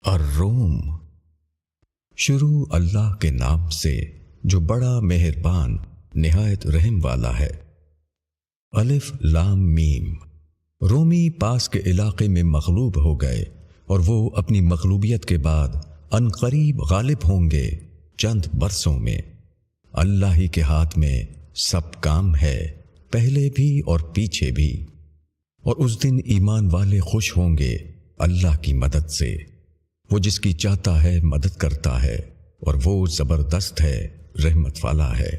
الروم۔ شروع اللہ کے نام سے جو بڑا مہربان نہایت رحم والا ہے۔ الف لام میم۔ رومی پاس کے علاقے میں مغلوب ہو گئے اور وہ اپنی مغلوبیت کے بعد عنقریب غالب ہوں گے چند برسوں میں۔ اللہ ہی کے ہاتھ میں سب کام ہے، پہلے بھی اور پیچھے بھی۔ اور اس دن ایمان والے خوش ہوں گے اللہ کی مدد سے۔ وہ جس کی چاہتا ہے مدد کرتا ہے اور وہ زبردست ہے، رحمت والا ہے۔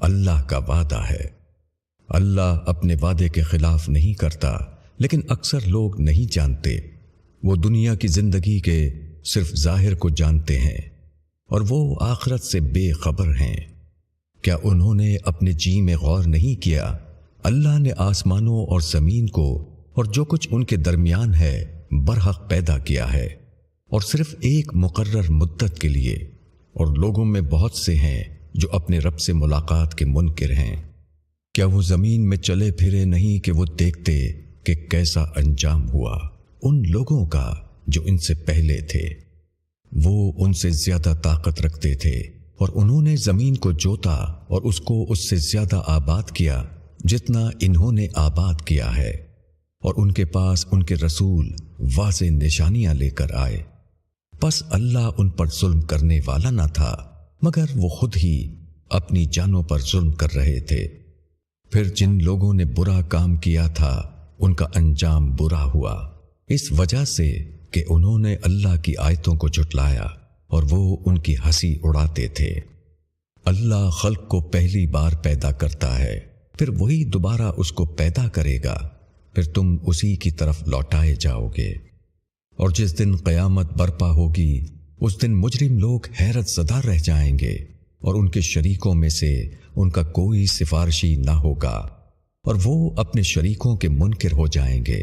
اللہ کا وعدہ ہے۔ اللہ اپنے وعدے کے خلاف نہیں کرتا، لیکن اکثر لوگ نہیں جانتے۔ وہ دنیا کی زندگی کے صرف ظاہر کو جانتے ہیں اور وہ آخرت سے بے خبر ہیں۔ کیا انہوں نے اپنے جی میں غور نہیں کیا؟ اللہ نے آسمانوں اور زمین کو اور جو کچھ ان کے درمیان ہے برحق پیدا کیا ہے، اور صرف ایک مقرر مدت کے لیے، اور لوگوں میں بہت سے ہیں جو اپنے رب سے ملاقات کے منکر ہیں۔ کیا وہ زمین میں چلے پھرے نہیں کہ وہ دیکھتے کہ کیسا انجام ہوا ان لوگوں کا جو ان سے پہلے تھے؟ وہ ان سے زیادہ طاقت رکھتے تھے اور انہوں نے زمین کو جوتا اور اس کو اس سے زیادہ آباد کیا جتنا انہوں نے آباد کیا ہے، اور ان کے پاس ان کے رسول واضح نشانیاں لے کر آئے۔ پس اللہ ان پر ظلم کرنے والا نہ تھا، مگر وہ خود ہی اپنی جانوں پر ظلم کر رہے تھے۔ پھر جن لوگوں نے برا کام کیا تھا ان کا انجام برا ہوا، اس وجہ سے کہ انہوں نے اللہ کی آیتوں کو جھٹلایا اور وہ ان کی ہنسی اڑاتے تھے۔ اللہ خلق کو پہلی بار پیدا کرتا ہے، پھر وہی دوبارہ اس کو پیدا کرے گا، پھر تم اسی کی طرف لوٹائے جاؤ گے۔ اور جس دن قیامت برپا ہوگی اس دن مجرم لوگ حیرت زدہ رہ جائیں گے، اور ان کے شریکوں میں سے ان کا کوئی سفارشی نہ ہوگا، اور وہ اپنے شریکوں کے منکر ہو جائیں گے۔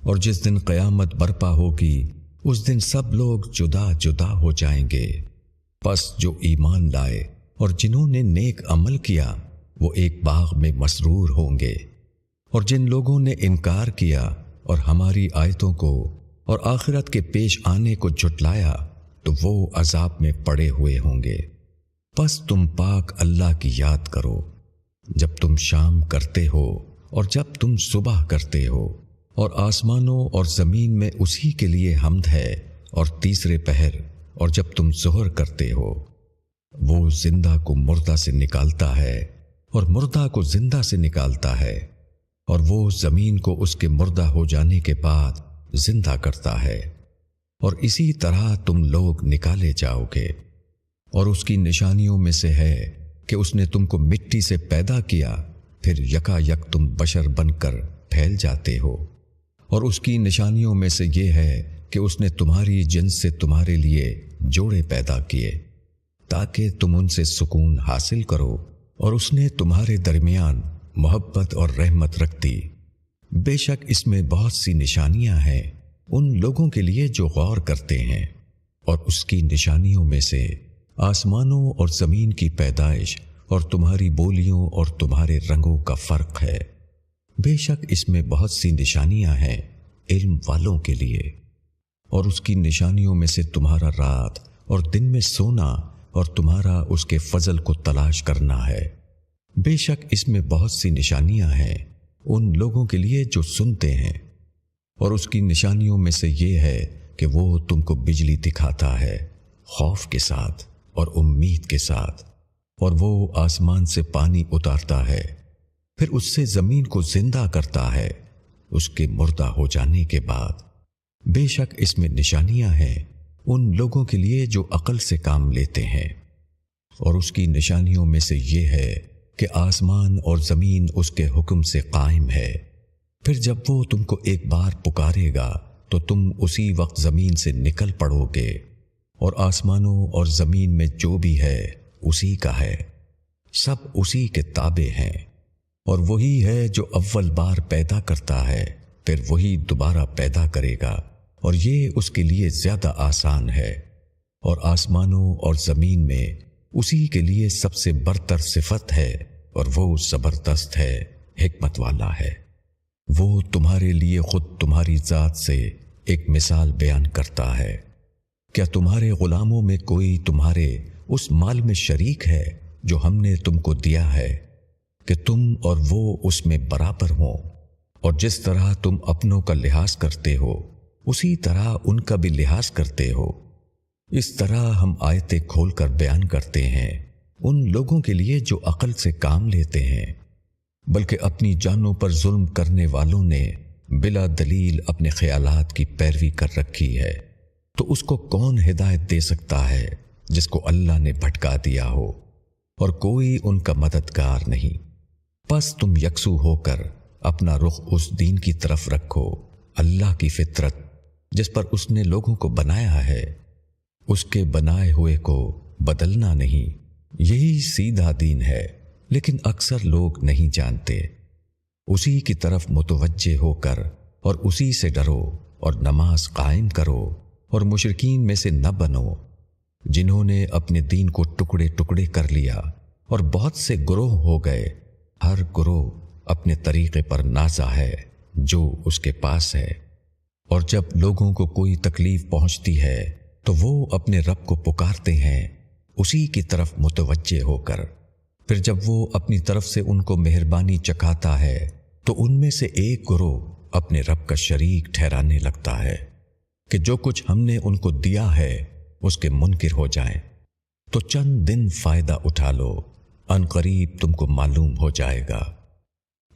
اور جس دن قیامت برپا ہوگی اس دن سب لوگ جدا جدا ہو جائیں گے۔ پس جو ایمان لائے اور جنہوں نے نیک عمل کیا وہ ایک باغ میں مسرور ہوں گے، اور جن لوگوں نے انکار کیا اور ہماری آیتوں کو اور آخرت کے پیش آنے کو جھٹلایا تو وہ عذاب میں پڑے ہوئے ہوں گے۔ پس تم پاک اللہ کی یاد کرو جب تم شام کرتے ہو اور جب تم صبح کرتے ہو، اور آسمانوں اور زمین میں اسی کے لیے حمد ہے، اور تیسرے پہر اور جب تم ظہر کرتے ہو۔ وہ زندہ کو مردہ سے نکالتا ہے اور مردہ کو زندہ سے نکالتا ہے، اور وہ زمین کو اس کے مردہ ہو جانے کے بعد زندہ کرتا ہے، اور اسی طرح تم لوگ نکالے جاؤ گے۔ اور اس کی نشانیوں میں سے ہے کہ اس نے تم کو مٹی سے پیدا کیا، پھر یکا یک تم بشر بن کر پھیل جاتے ہو۔ اور اس کی نشانیوں میں سے یہ ہے کہ اس نے تمہاری جنس سے تمہارے لیے جوڑے پیدا کیے تاکہ تم ان سے سکون حاصل کرو، اور اس نے تمہارے درمیان محبت اور رحمت رکھ دی۔ بے شک اس میں بہت سی نشانیاں ہیں ان لوگوں کے لیے جو غور کرتے ہیں۔ اور اس کی نشانیوں میں سے آسمانوں اور زمین کی پیدائش اور تمہاری بولیوں اور تمہارے رنگوں کا فرق ہے۔ بے شک اس میں بہت سی نشانیاں ہیں علم والوں کے لیے۔ اور اس کی نشانیوں میں سے تمہارا رات اور دن میں سونا اور تمہارا اس کے فضل کو تلاش کرنا ہے۔ بے شک اس میں بہت سی نشانیاں ہیں ان لوگوں کے لیے جو سنتے ہیں۔ اور اس کی نشانیوں میں سے یہ ہے کہ وہ تم کو بجلی دکھاتا ہے خوف کے ساتھ اور امید کے ساتھ، اور وہ آسمان سے پانی اتارتا ہے، پھر اس سے زمین کو زندہ کرتا ہے اس کے مردہ ہو جانے کے بعد۔ بے شک اس میں نشانیاں ہیں ان لوگوں کے لیے جو عقل سے کام لیتے ہیں۔ اور اس کی نشانیوں میں سے یہ ہے کہ آسمان اور زمین اس کے حکم سے قائم ہے، پھر جب وہ تم کو ایک بار پکارے گا تو تم اسی وقت زمین سے نکل پڑو گے، اور آسمانوں اور زمین میں جو بھی ہے اسی کا ہے، سب اسی کے تابع ہیں۔ اور وہی ہے جو اول بار پیدا کرتا ہے، پھر وہی دوبارہ پیدا کرے گا، اور یہ اس کے لیے زیادہ آسان ہے۔ اور آسمانوں اور زمین میں اسی کے لیے سب سے برتر صفت ہے، اور وہ زبردست ہے، حکمت والا ہے۔ وہ تمہارے لیے خود تمہاری ذات سے ایک مثال بیان کرتا ہے کیا تمہارے غلاموں میں کوئی تمہارے اس مال میں شریک ہے جو ہم نے تم کو دیا ہے کہ تم اور وہ اس میں برابر ہوں، اور جس طرح تم اپنوں کا لحاظ کرتے ہو اسی طرح ان کا بھی لحاظ کرتے ہو؟ اس طرح ہم آیتیں کھول کر بیان کرتے ہیں ان لوگوں کے لیے جو عقل سے کام لیتے ہیں، بلکہ اپنی جانوں پر ظلم کرنے والوں نے بلا دلیل اپنے خیالات کی پیروی کر رکھی ہے، تو اس کو کون ہدایت دے سکتا ہے جس کو اللہ نے بھٹکا دیا ہو، اور کوئی ان کا مددگار نہیں۔ پس تم یکسو ہو کر اپنا رخ اس دین کی طرف رکھو، اللہ کی فطرت جس پر اس نے لوگوں کو بنایا ہے، اس کے بنائے ہوئے کو بدلنا نہیں۔ یہی سیدھا دین ہے، لیکن اکثر لوگ نہیں جانتے۔ اسی کی طرف متوجہ ہو کر اور اسی سے ڈرو اور نماز قائم کرو، اور مشرکین میں سے نہ بنو جنہوں نے اپنے دین کو ٹکڑے ٹکڑے کر لیا اور بہت سے گروہ ہو گئے، ہر گروہ اپنے طریقے پر نازا ہے جو اس کے پاس ہے۔ اور جب لوگوں کو کوئی تکلیف پہنچتی ہے تو وہ اپنے رب کو پکارتے ہیں اسی کی طرف متوجہ ہو کر، پھر جب وہ اپنی طرف سے ان کو مہربانی چکھاتا ہے تو ان میں سے ایک گروہ اپنے رب کا شریک ٹھہرانے لگتا ہے کہ جو کچھ ہم نے ان کو دیا ہے اس کے منکر ہو جائیں۔ تو چند دن فائدہ اٹھا لو، ان قریب تم کو معلوم ہو جائے گا۔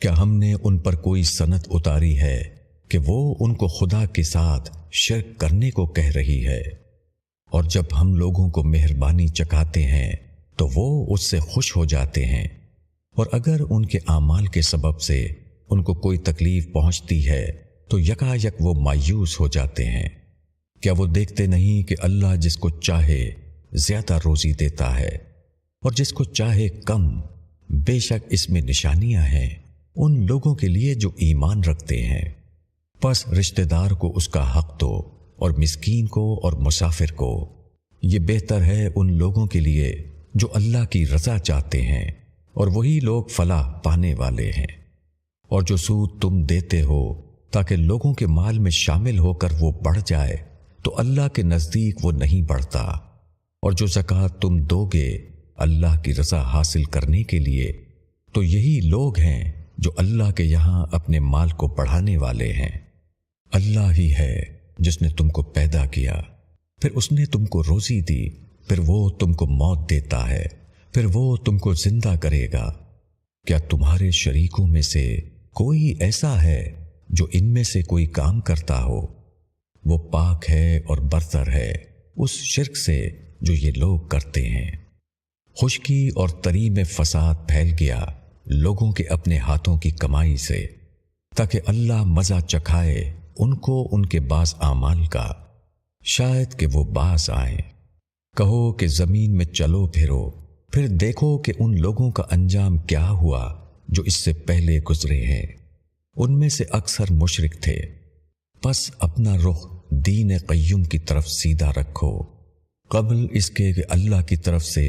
کیا ہم نے ان پر کوئی سنت اتاری ہے کہ وہ ان کو خدا کے ساتھ شرک کرنے کو کہہ رہی ہے؟ اور جب ہم لوگوں کو مہربانی چکھاتے ہیں تو وہ اس سے خوش ہو جاتے ہیں، اور اگر ان کے اعمال کے سبب سے ان کو کوئی تکلیف پہنچتی ہے تو یکا یک وہ مایوس ہو جاتے ہیں۔ کیا وہ دیکھتے نہیں کہ اللہ جس کو چاہے زیادہ روزی دیتا ہے اور جس کو چاہے کم؟ بے شک اس میں نشانیاں ہیں ان لوگوں کے لیے جو ایمان رکھتے ہیں۔ پس رشتہ دار کو اس کا حق دو، اور مسکین کو اور مسافر کو۔ یہ بہتر ہے ان لوگوں کے لیے جو اللہ کی رضا چاہتے ہیں، اور وہی لوگ فلاح پانے والے ہیں۔ اور جو سود تم دیتے ہو تاکہ لوگوں کے مال میں شامل ہو کر وہ بڑھ جائے، تو اللہ کے نزدیک وہ نہیں بڑھتا۔ اور جو زکوٰۃ تم دو گے اللہ کی رضا حاصل کرنے کے لیے، تو یہی لوگ ہیں جو اللہ کے یہاں اپنے مال کو بڑھانے والے ہیں۔ اللہ ہی ہے جس نے تم کو پیدا کیا، پھر اس نے تم کو روزی دی، پھر وہ تم کو موت دیتا ہے، پھر وہ تم کو زندہ کرے گا۔ کیا تمہارے شریکوں میں سے کوئی ایسا ہے جو ان میں سے کوئی کام کرتا ہو؟ وہ پاک ہے اور برتر ہے اس شرک سے جو یہ لوگ کرتے ہیں۔ خشکی اور تری میں فساد پھیل گیا لوگوں کے اپنے ہاتھوں کی کمائی سے، تاکہ اللہ مزہ چکھائے ان کو ان کے بعض اعمال کا، شاید کہ وہ باز آئیں۔ کہو کہ زمین میں چلو پھرو، پھر دیکھو کہ ان لوگوں کا انجام کیا ہوا جو اس سے پہلے گزرے ہیں۔ ان میں سے اکثر مشرک تھے۔ پس اپنا رخ دین قیم کی طرف سیدھا رکھو، قبل اس کے کہ اللہ کی طرف سے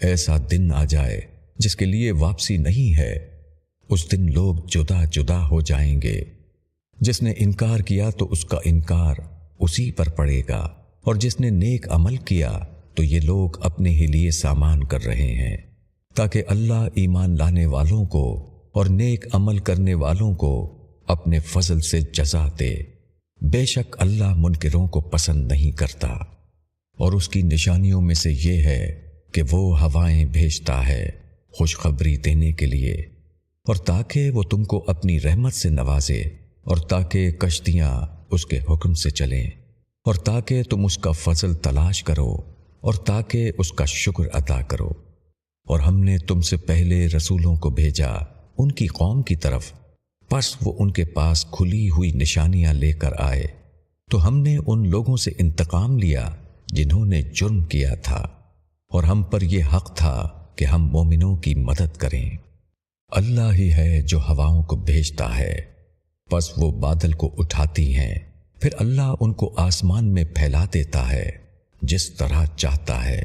ایسا دن آ جائے جس کے لیے واپسی نہیں ہے۔ اس دن لوگ جدا جدا ہو جائیں گے۔ جس نے انکار کیا تو اس کا انکار اسی پر پڑے گا، اور جس نے نیک عمل کیا تو یہ لوگ اپنے ہی لیے سامان کر رہے ہیں، تاکہ اللہ ایمان لانے والوں کو اور نیک عمل کرنے والوں کو اپنے فضل سے جزا دے۔ بے شک اللہ منکروں کو پسند نہیں کرتا۔ اور اس کی نشانیوں میں سے یہ ہے کہ وہ ہوائیں بھیجتا ہے خوشخبری دینے کے لیے، اور تاکہ وہ تم کو اپنی رحمت سے نوازے، اور تاکہ کشتیاں اس کے حکم سے چلیں، اور تاکہ تم اس کا فضل تلاش کرو، اور تاکہ اس کا شکر ادا کرو۔ اور ہم نے تم سے پہلے رسولوں کو بھیجا ان کی قوم کی طرف، پس وہ ان کے پاس کھلی ہوئی نشانیاں لے کر آئے، تو ہم نے ان لوگوں سے انتقام لیا جنہوں نے جرم کیا تھا، اور ہم پر یہ حق تھا کہ ہم مومنوں کی مدد کریں۔ اللہ ہی ہے جو ہواؤں کو بھیجتا ہے، پس وہ بادل کو اٹھاتی ہیں، پھر اللہ ان کو آسمان میں پھیلا دیتا ہے جس طرح چاہتا ہے،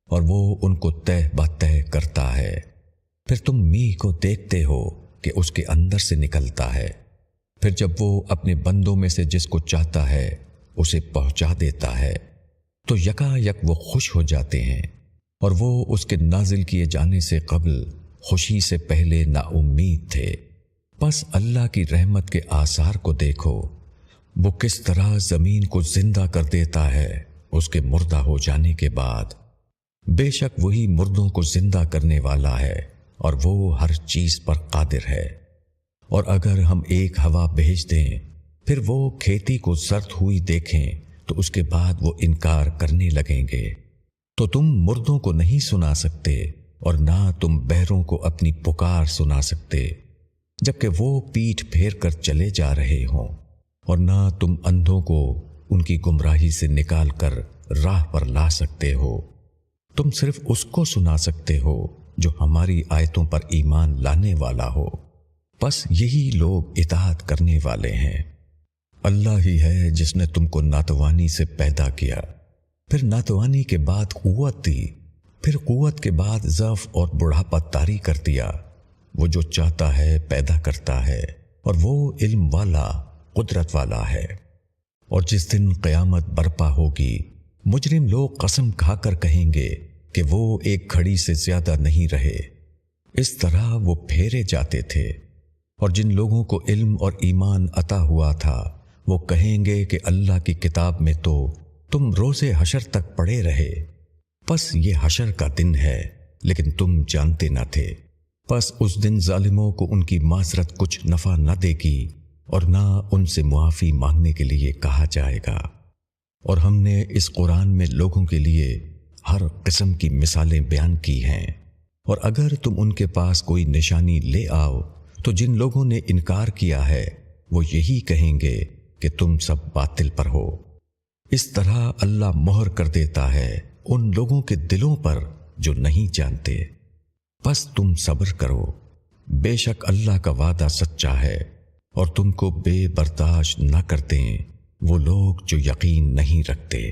اور وہ ان کو تہ بتہ کرتا ہے۔ پھر تم میگھ کو دیکھتے ہو کہ اس کے اندر سے نکلتا ہے، پھر جب وہ اپنے بندوں میں سے جس کو چاہتا ہے اسے پہنچا دیتا ہے، تو یکا یک وہ خوش ہو جاتے ہیں، اور وہ اس کے نازل کیے جانے سے قبل خوشی سے پہلے نا امید تھے۔ پس اللہ کی رحمت کے آثار کو دیکھو، وہ کس طرح زمین کو زندہ کر دیتا ہے اس کے مردہ ہو جانے کے بعد۔ بے شک وہی مردوں کو زندہ کرنے والا ہے اور وہ ہر چیز پر قادر ہے۔ اور اگر ہم ایک ہوا بھیج دیں پھر وہ کھیتی کو زرد ہوئی دیکھیں تو اس کے بعد وہ انکار کرنے لگیں گے۔ تو تم مردوں کو نہیں سنا سکتے اور نہ تم بہروں کو اپنی پکار سنا سکتے جبکہ وہ پیٹھ پھیر کر چلے جا رہے ہوں، اور نہ تم اندھوں کو ان کی گمراہی سے نکال کر راہ پر لا سکتے ہو۔ تم صرف اس کو سنا سکتے ہو جو ہماری آیتوں پر ایمان لانے والا ہو۔ بس یہی لوگ اطاعت کرنے والے ہیں۔ اللہ ہی ہے جس نے تم کو ناتوانی سے پیدا کیا، پھر ناتوانی کے بعد قوت دی، پھر قوت کے بعد ضعف اور بڑھاپا طاری کر دیا۔ وہ جو چاہتا ہے پیدا کرتا ہے، اور وہ علم والا، قدرت والا ہے۔ اور جس دن قیامت برپا ہوگی، مجرم لوگ قسم کھا کر کہیں گے کہ وہ ایک گھڑی سے زیادہ نہیں رہے۔ اس طرح وہ پھیرے جاتے تھے۔ اور جن لوگوں کو علم اور ایمان عطا ہوا تھا وہ کہیں گے کہ اللہ کی کتاب میں تو تم روز حشر تک پڑے رہے، پس یہ حشر کا دن ہے لیکن تم جانتے نہ تھے۔ پس اس دن ظالموں کو ان کی معذرت کچھ نفع نہ دے گی اور نہ ان سے معافی مانگنے کے لیے کہا جائے گا۔ اور ہم نے اس قرآن میں لوگوں کے لیے ہر قسم کی مثالیں بیان کی ہیں، اور اگر تم ان کے پاس کوئی نشانی لے آؤ تو جن لوگوں نے انکار کیا ہے وہ یہی کہیں گے کہ تم سب باطل پر ہو۔ اس طرح اللہ مہر کر دیتا ہے ان لوگوں کے دلوں پر جو نہیں جانتے۔ بس تم صبر کرو، بے شک اللہ کا وعدہ سچا ہے، اور تم کو بے برداشت نہ کرتے وہ لوگ جو یقین نہیں رکھتے۔